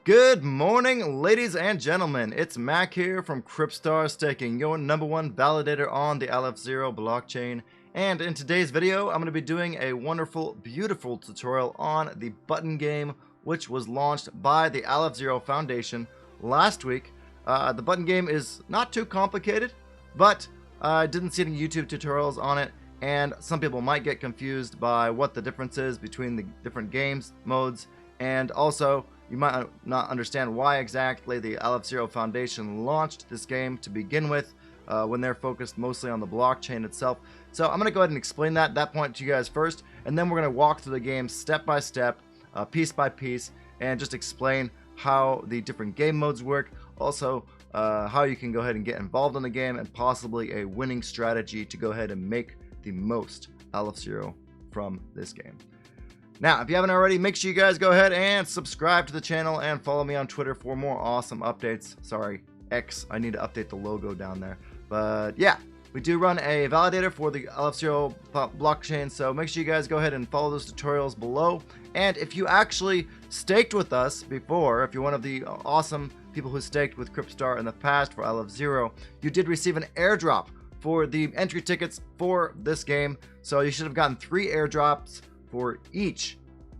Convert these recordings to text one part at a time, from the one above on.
Good morning, ladies and gentlemen. It's Mac here from Cryptstar Staking, your #1 validator on the Aleph Zero blockchain. And in today's video, I'm going to be doing a wonderful, beautiful tutorial on the button game, which was launched by the Aleph Zero Foundation last week. The button game is not too complicated, but I didn't see any YouTube tutorials on it, and some people might get confused by what the difference is between the different games modes, and also you might not understand why exactly the Aleph Zero Foundation launched this game to begin with, when they're focused mostly on the blockchain itself. So I'm going to go ahead and explain that point to you guys first, and then we're going to walk through the game step by step, piece by piece, and just explain how the different game modes work. Also, how you can go ahead and get involved in the game, and possibly a winning strategy to go ahead and make the most Aleph Zero from this game. Now, if you haven't already, make sure you guys go ahead and subscribe to the channel and follow me on Twitter for more awesome updates. Sorry, X. I need to update the logo down there. But yeah, we do run a validator for the Aleph Zero blockchain, so make sure you guys go ahead and follow those tutorials below. And if you actually staked with us before, if you're one of the awesome people who staked with Cryptstar in the past for Aleph Zero, you did receive an airdrop for the entry tickets for this game. So you should have gotten 3 airdrops for each,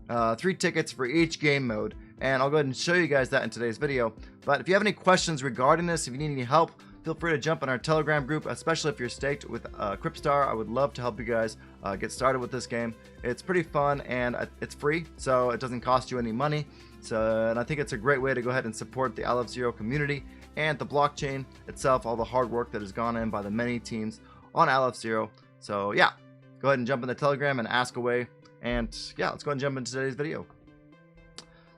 3 tickets for each game mode, and I'll go ahead and show you guys that in today's video. But if you have any questions regarding this, if you need any help, feel free to jump in our Telegram group, especially if you're staked with Cryptstar. I would love to help you guys get started with this game. It's pretty fun, and it's free, so it doesn't cost you any money. And I think it's a great way to go ahead and support the Aleph Zero community and the blockchain itself, all the hard work that has gone in by the many teams on Aleph Zero. So yeah, go ahead and jump in the Telegram and ask away. And yeah, let's go ahead and jump into today's video.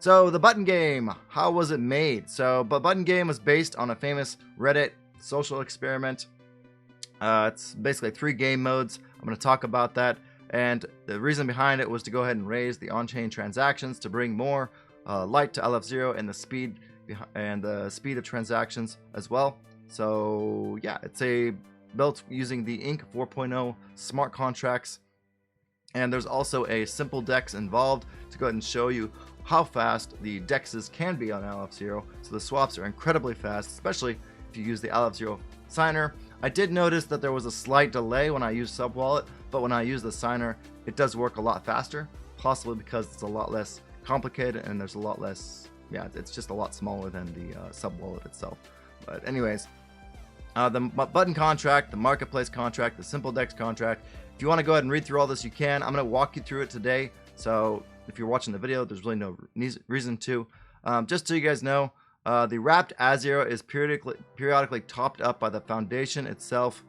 So the button game, how was it made? So the button game was based on a famous Reddit social experiment. It's basically 3 game modes. I'm going to talk about that. And the reason behind it was to go ahead and raise the on-chain transactions to bring more light to Aleph Zero and the speed of transactions as well. So yeah, it's built using the Inc 4.0 smart contracts. And there's also a simple DEX involved to go ahead and show you how fast the DEXs can be on Aleph Zero. So the swaps are incredibly fast, especially if you use the Aleph Zero signer. I did notice that there was a slight delay when I used SubWallet, but when I use the signer, it does work a lot faster, possibly because it's a lot less complicated and there's a lot less, yeah, it's just a lot smaller than the SubWallet itself. But anyways, the button contract, the marketplace contract, the simple DEX contract. If you want to go ahead and read through all this, you can. I'm going to walk you through it today. So if you're watching the video, there's really no reason to. Just so you guys know, the wrapped Azero is periodically topped up by the foundation itself.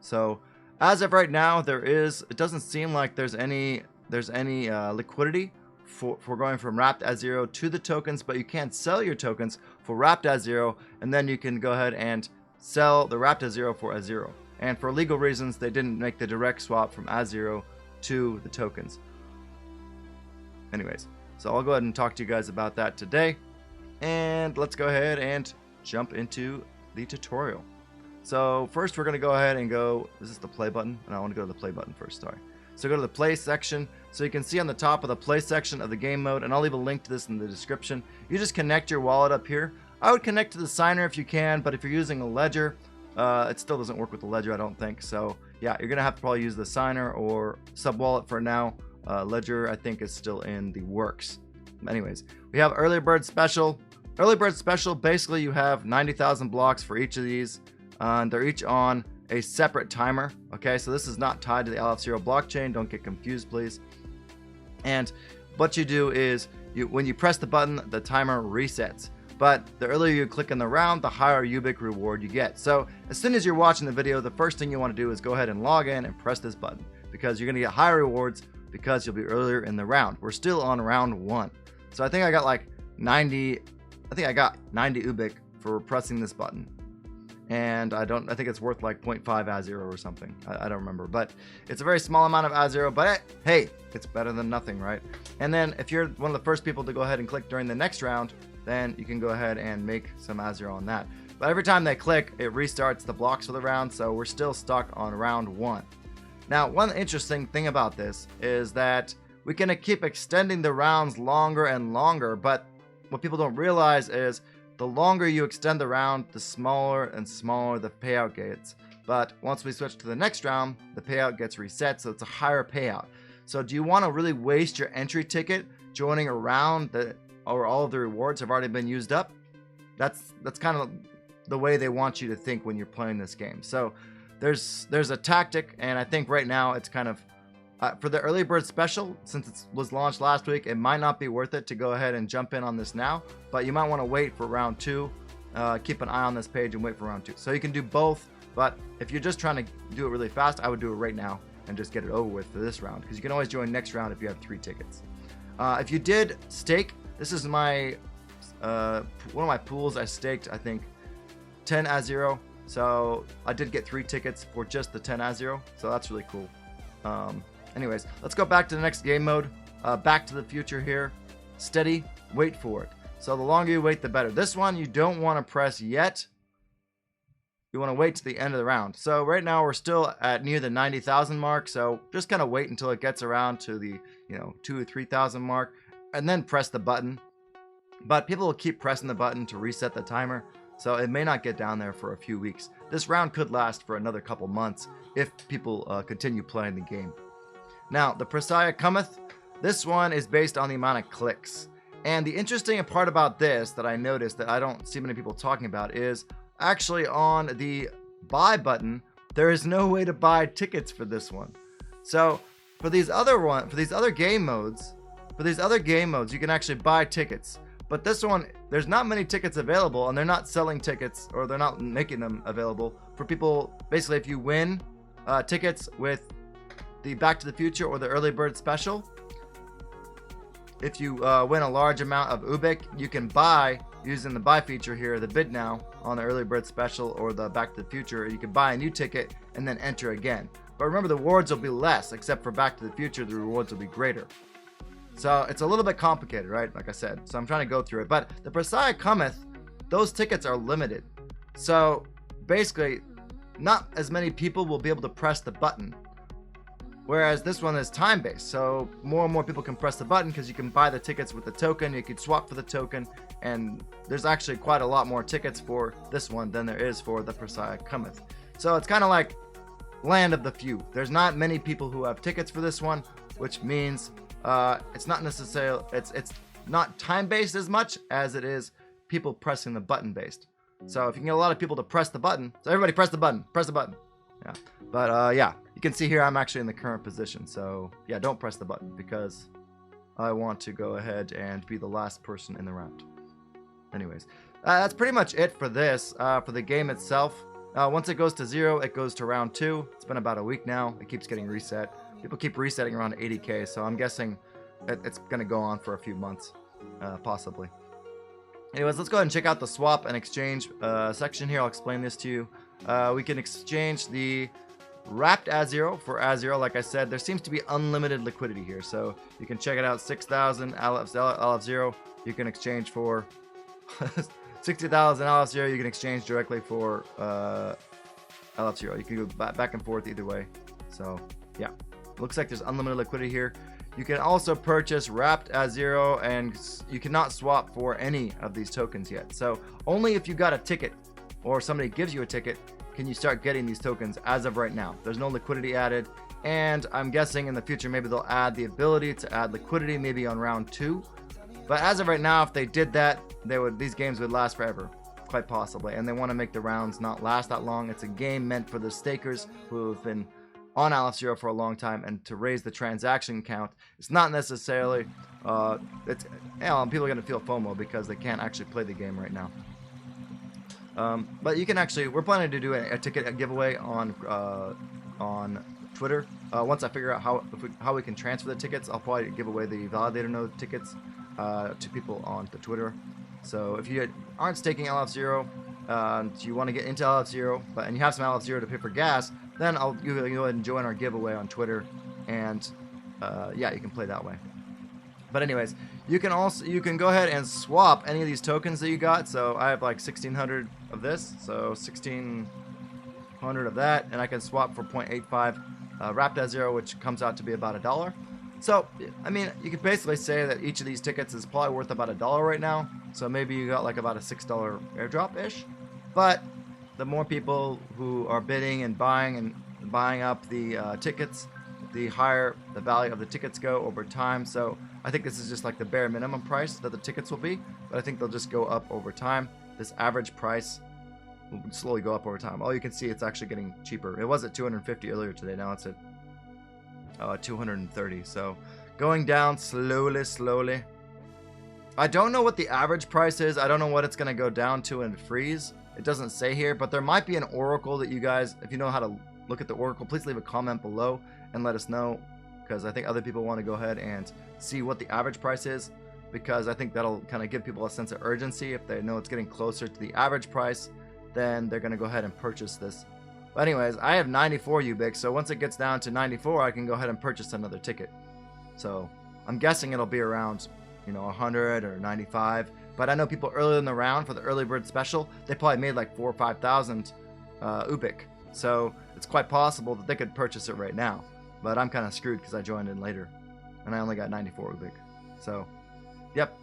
So as of right now, it doesn't seem like there's any liquidity for going from wrapped Azero to the tokens, but you can sell your tokens for wrapped Azero, and then you can go ahead and sell the wrapped Azero for Azero. And for legal reasons, they didn't make the direct swap from Azero to the tokens. Anyways, so I'll go ahead and talk to you guys about that today. And let's go ahead and jump into the tutorial. So first we're going to go ahead and this is the play button, and I want to go to the play button first, sorry. So go to the play section. So you can see on the top of the play section of the game mode, and I'll leave a link to this in the description. You just connect your wallet up here. I would connect to the signer if you can, but if you're using a ledger, it still doesn't work with the ledger, I don't think. So yeah, you're gonna have to probably use the signer or SubWallet for now. Ledger, I think, is still in the works. Anyways, we have early bird special. Early bird special, basically you have 90,000 blocks for each of these, and they're each on a separate timer. Okay, so this is not tied to the Aleph Zero blockchain. Don't get confused, please. And what you do is, when you press the button, the timer resets. But the earlier you click in the round, the higher Ubic reward you get. So as soon as you're watching the video, the first thing you want to do is go ahead and log in and press this button, because you're going to get higher rewards because you'll be earlier in the round. We're still on round 1. So I think I got like 90, I think I got 90 Ubic for pressing this button. And I think it's worth like 0.5 Azero or something. I don't remember, but it's a very small amount of Azero, but hey, it's better than nothing, right? And then if you're one of the first people to go ahead and click during the next round, then you can go ahead and make some Azero on that. But every time they click, it restarts the blocks for the round, so we're still stuck on round 1. Now, one interesting thing about this is that we can keep extending the rounds longer and longer, but what people don't realize is the longer you extend the round, the smaller and smaller the payout gets. But once we switch to the next round, the payout gets reset, so it's a higher payout. So do you want to really waste your entry ticket joining a round that or all of the rewards have already been used up? That's kind of the way they want you to think when you're playing this game. So there's a tactic, and I think right now it's kind of for the early bird special, since it was launched last week, it might not be worth it to go ahead and jump in on this now, but you might want to wait for round 2. Keep an eye on this page and wait for round 2. So you can do both, but if you're just trying to do it really fast, I would do it right now and just get it over with for this round, because you can always join next round if you have 3 tickets. If you did stake, this is my one of my pools. I staked, I think, 10 Azero, so I did get 3 tickets for just the 10 Azero, so that's really cool. Anyways, let's go back to the next game mode. Back to the future here. Steady, wait for it. So the longer you wait, the better. This one you don't want to press yet. You want to wait to the end of the round. So right now we're still at near the 90,000 mark, so just kind of wait until it gets around to the 2,000 or 3,000 mark, and then press the button. But people will keep pressing the button to reset the timer, so it may not get down there for a few weeks. This round could last for another couple months if people continue playing the game. Now, the Messiah Cometh, this one is based on the amount of clicks. And the interesting part about this that I noticed that I don't see many people talking about is actually on the buy button, there is no way to buy tickets for this one. So for these other game modes, you can actually buy tickets. But this one, there's not many tickets available, and they're not selling tickets, or they're not making them available for people. Basically, if you win tickets with the Back to the Future or the Early Bird Special, if you win a large amount of UBIC, you can buy, using the buy feature here, the bid now on the Early Bird Special or the Back to the Future. You can buy a new ticket and then enter again. But remember, the rewards will be less, except for Back to the Future, the rewards will be greater. So it's a little bit complicated, right? Like I said. So I'm trying to go through it. But the Messiah Cometh, those tickets are limited. So basically, not as many people will be able to press the button. Whereas this one is time-based. So more and more people can press the button because you can buy the tickets with the token. You can swap for the token. And there's actually quite a lot more tickets for this one than there is for the Messiah Cometh. So it's kind of like land of the few. There's not many people who have tickets for this one, which means it's not necessarily, it's not time-based as much as it is people pressing the button-based. So if you can get a lot of people to press the button, so everybody press the button, yeah. But yeah, you can see here I'm actually in the current position. So yeah, don't press the button because I want to go ahead and be the last person in the round. Anyways, that's pretty much it for this, for the game itself. Once it goes to 0, it goes to round 2. It's been about a week now. It keeps getting reset. People keep resetting around 80k, so I'm guessing it's going to go on for a few months, possibly. Anyways, let's go ahead and check out the swap and exchange section here. I'll explain this to you. We can exchange the wrapped Azero for Azero. Like I said, there seems to be unlimited liquidity here, so you can check it out. 6,000 Aleph Zero you can exchange for 60,000 Aleph Zero you can exchange directly for Aleph Zero. You can go back and forth either way. So yeah, looks like there's unlimited liquidity here. You can also purchase wrapped Azero, and you cannot swap for any of these tokens yet. So only if you got a ticket or somebody gives you a ticket can you start getting these tokens as of right now. There's no liquidity added, and I'm guessing in the future maybe they'll add the ability to add liquidity maybe on round 2. But as of right now, if they did that, these games would last forever, quite possibly. And they want to make the rounds not last that long. It's a game meant for the stakers who have been on Aleph Zero for a long time, and to raise the transaction count. It's not necessarily people are going to feel FOMO because they can't actually play the game right now. But you can actually, we're planning to do a ticket giveaway on Twitter. Once I figure out how we can transfer the tickets, I'll probably give away the validator node tickets to people on the Twitter. So if you aren't staking Aleph Zero, you want to get into Aleph Zero, and you have some Aleph Zero to pay for gas, then I'll go ahead and join our giveaway on Twitter, and yeah, you can play that way. But anyways, you can go ahead and swap any of these tokens that you got. So I have like 1,600 of this, so 1,600 of that, and I can swap for 0.85 wrapped Azero, which comes out to be about $1. So, I mean, you could basically say that each of these tickets is probably worth about $1 right now. So maybe you got like about a $6 airdrop-ish. But the more people who are bidding and buying up the tickets, the higher the value of the tickets go over time. So I think this is just like the bare minimum price that the tickets will be. But I think they'll just go up over time. This average price will slowly go up over time. Oh, you can see it's actually getting cheaper. It was at 250 earlier today. Now it's at 230. So going down slowly. I don't know what the average price is. I don't know what it's going to go down to in freeze. It doesn't say here, but there might be an oracle that you guys, if you know how to look at the oracle, please leave a comment below and let us know, because I think other people want to go ahead and see what the average price is, because I think that'll kind of give people a sense of urgency. If they know it's getting closer to the average price, then they're going to go ahead and purchase this. But anyways, I have 94 Ubix, so once it gets down to 94, I can go ahead and purchase another ticket. So I'm guessing it'll be around, 100 or 95. But I know people earlier in the round for the early bird special, they probably made like 4,000 or 5,000 Ubix. So it's quite possible that they could purchase it right now. But I'm kind of screwed because I joined in later, and I only got 94 Ubix. So, yep.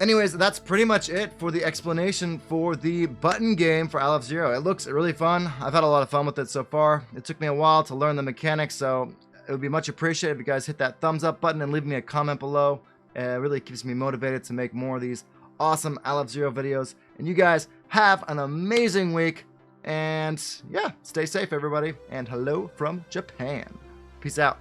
Anyways, that's pretty much it for the explanation for the button game for Aleph Zero. It looks really fun. I've had a lot of fun with it so far. It took me a while to learn the mechanics, so it would be much appreciated if you guys hit that thumbs up button and leave me a comment below. It really keeps me motivated to make more of these awesome Aleph Zero videos. And you guys have an amazing week. And yeah, stay safe, everybody. And hello from Japan. Peace out.